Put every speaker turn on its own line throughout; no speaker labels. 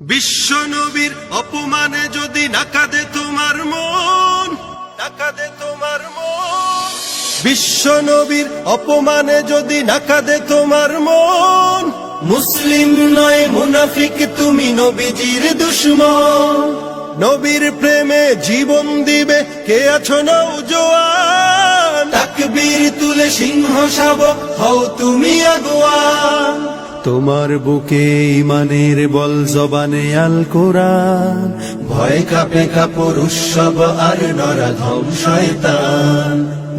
বিশ্ব নবীর অপমানে যদি না কাঁদে তোমার মন, না কাঁদে তোমার মন। বিশ্ব নবীর অপমানে যদি না কাঁদে তোমার মন, মুসলিম নয় মুনাফিক তুমি নবীজির দুশমন। নবীর প্রেমে জীবন দিবে কে আছো নওজোয়ান, তাকবীর তুলে সিংহ শাবক হও তুমি আগুয়ান।
তোমার বুকে ইমানের বল জবানে আল কোরআন,
ভয় কাঁপে কাপড় উৎসব আর নরাধম শয়তান।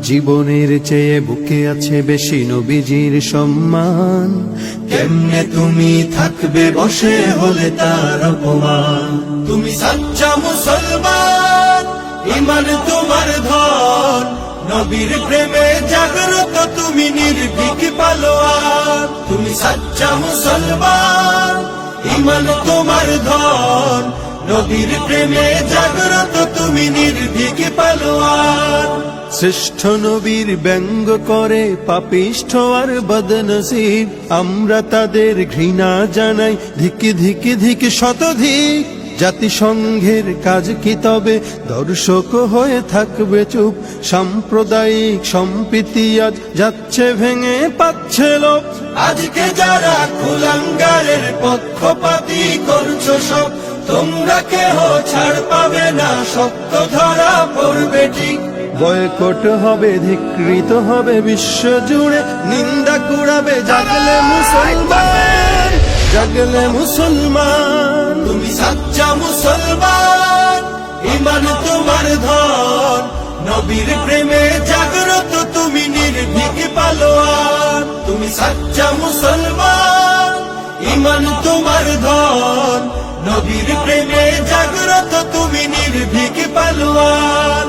জীবনের চেয়ে বুকে আছে বেশি নবীজির সম্মান।
কেমনে তুমি থাকবে বসে হলে তার অপমান। তুমি সাচ্চা মুসলমান, ইমান তোমার ধন। নবীর প্রেমে জাগ্রত তুমি নির্ভীক পালোয়ান। তুমি সাচ্চা মুসলমান, ইমান তোমার ধন। নবীর প্রেমে জাগ্রত তুমি নির্ভীক পালোয়ান।
শ্রেষ্ঠ নবীর ব্যঙ্গ করে পাপিষ্ঠ আর বদনসিব, আমরা তাদের ঘৃণা জানাই ধিকি ধিকি ধিকি শতধিক। জাতিসংঘের কাজ কি তবে দর্শক হয়ে থাকবে চুপ? সাম্প্রদায়িক সম্প্রীতি আজ যাচ্ছে ভেঙে পাচ্ছে লোক।
আজকে যারা কুলাঙ্গারের পক্ষপাতী করছো সব, তোমরা কেহ ছাড় পাবে না, সত্য ধরা পড়বে ঠিক।
বয়কট হবে, ধিকৃত হবে বিশ্ব জুড়ে, নিন্দা কুড়াবে জাগলে মুসলমান, জাগলে মুসলমান।
তুমি সাচ্চা মুসলমান, ইমান তোমার ধন। নবীর প্রেমে জাগ্রত তুমি নির্ভীক পালোয়ান। তুমি সাচ্চা মুসলমান, ইমান তোমার ধন। নবীর প্রেমে জাগ্রত তুমি নির্ভীক পালোয়ান।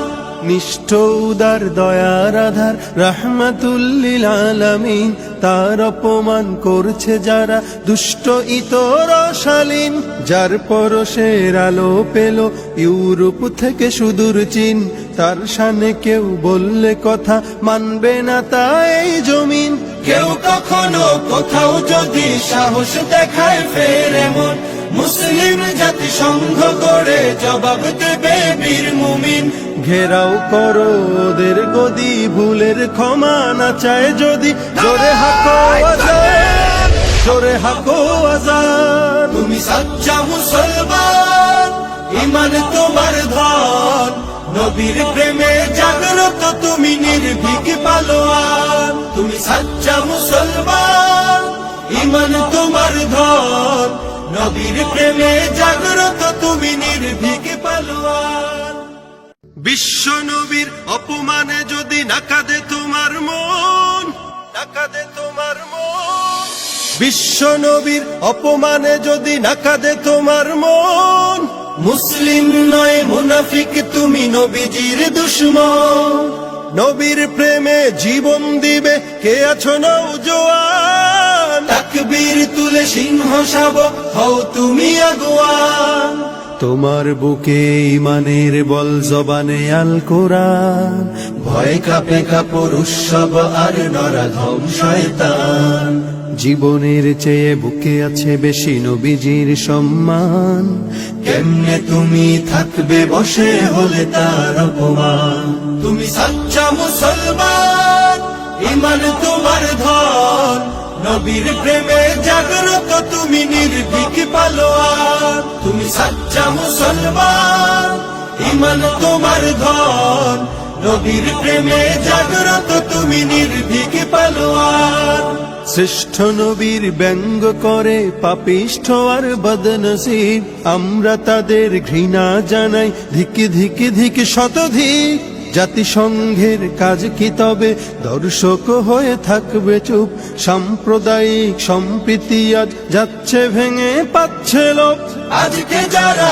নিষ্ঠ উদার দয়ার আধার রাহমাতুল্লিল আলামিন, তার অপমান করছে যারা দুষ্ট ইতর শালীন। যার পরশের আলো পেল ইউরোপ থেকে সুদূর চীন, তার শানে কেউ বললে কথা মানবে না তা এই জমিন।
কেউ কখনো কোথাও যদি সাহস দেখায় ফের এমন, মুসলিম জাতি সংঘ করে জবাব দেবে বীর মুমিন।
ঘেরাও করো ওদের গদি, ভুলের ক্ষমা না চায় যদি, জোরে হাকো আজান, জোরে হাকো আজান।
তুমি সাচ্চা মুসলমান, ইমান তোমার ধন। নবীর প্রেমে জাগ্রত তুমি নির্ভীক পালোয়ান। তুমি সাচ্চা মুসলমান, ইমান তোমার ধন। নবীর প্রেমে জাগ্রত তুমি নির্ভীক পালোয়ান। বিশ্ব নবীর অপমানে যদি না কাঁদে তোমার মন, না কাঁদে তোমার মন। বিশ্ব নবীর অপমানে যদি না কাঁদে তোমার মন, মুসলিম নয় মুনাফিক তুমি নবীজির দুশমন। নবীর প্রেমে জীবন দিবে কে আছো নওজোয়ান, তাকবীর তুলে সিংহ শাবক হও তুমি আগুয়ান।
তোমার বুকে ইমানের বল জবানে আল কোরআন,
ভয় কাঁপে কাপড় উৎসব আর নরাধম শয়তান।
জীবনের চেয়ে বুকে আছে বেশি নবীজির সম্মান।
কেমনে তুমি থাকবে বসে হলে তার অপমান। তুমি সাচ্চা মুসলমান, ইমান তোমার ধন। নবীর প্রেমে জাগ্রত তুমি নির্ভীক পালোয়ান। তুমি সাচ্চা মুসলমান, ইমান তোমার ধন। নবীর প্রেমে জাগ্রত তুমি নির্ভীক পালোয়ান।
শ্রেষ্ঠ নবীর ব্যঙ্গ করে পাপিষ্ঠ আর বদনসিব, আমরা তাদের ঘৃণা জানাই ধিকি ধিকি ধিকি শতধিক। জাতিসংঘের কাজ কি তবে দর্শক হয়ে থাকবে চুপ? সাম্প্রদায়িক সম্প্রীতি আজ যাচ্ছে ভেঙে পাচ্ছে লোক।
আজকে যারা